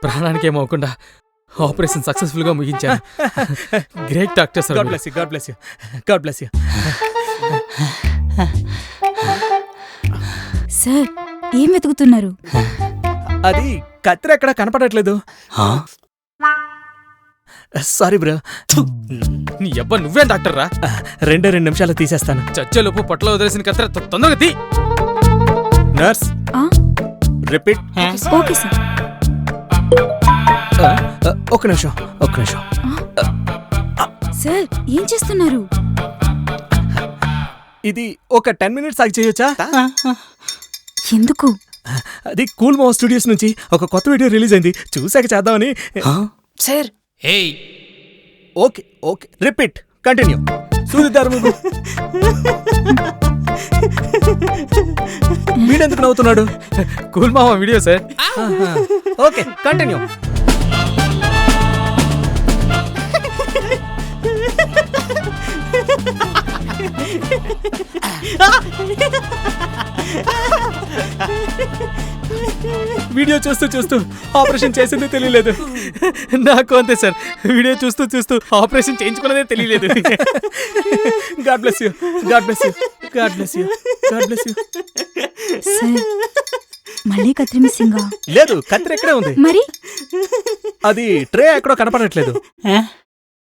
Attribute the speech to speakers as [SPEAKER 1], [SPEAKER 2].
[SPEAKER 1] ప్రాణానికి ఏమవకుండా operation successful గా ముగించాను. Great doctor sir.
[SPEAKER 2] God bless you, God bless you, God bless you.
[SPEAKER 3] Sir ఏం వెతుకుతున్నారు?
[SPEAKER 2] అది కత్తిర ఎక్కడ కనపడట్లేదు. Sorry bro.
[SPEAKER 1] నీ అబ్బా నువ్వేం డాక్టర్ రా?
[SPEAKER 2] 2 నిమిషాలు తీసేస్తాను.
[SPEAKER 1] చచ్చేలోపు పొట్టలో వదిలేసిన కత్తిర తొందరగా తీ.
[SPEAKER 2] Nurse repeat.
[SPEAKER 3] Okay sir.
[SPEAKER 2] ఒక నిమిషం.
[SPEAKER 3] సార్ ఏం చేస్తున్నారు?
[SPEAKER 2] ఇది ఒక 10 minutes ఆగి చేయొచ్చా?
[SPEAKER 3] ఎందుకు?
[SPEAKER 2] అది కూల్ మౌ స్టూడియోస్ నుంచి ఒక కొత్త వీడియో రిలీజ్ అయింది, చూసాక చేద్దామని.
[SPEAKER 4] Sir
[SPEAKER 2] okay okay repeat continue. సూదిదారు వీడెందుకు నవ్వుతున్నాడు?
[SPEAKER 1] కూల్ మామ video sir.
[SPEAKER 2] Okay continue. Video చూస్తూ ఆపరేషన్ చేసింది తెలియలేదు.
[SPEAKER 1] నాకు అంతే సార్, వీడియో చూస్తూ ఆపరేషన్ చేయించుకున్నదే తెలియలేదు.
[SPEAKER 2] God bless you, God bless you, God bless you, God bless you.
[SPEAKER 3] Sir మళ్ళీ కత్రి మిస్సింగా?
[SPEAKER 2] లేదు, కత్తిర ఎక్కడే ఉంది.
[SPEAKER 3] మరి
[SPEAKER 2] అది ట్రే ఎక్కడో కనపడట్లేదు.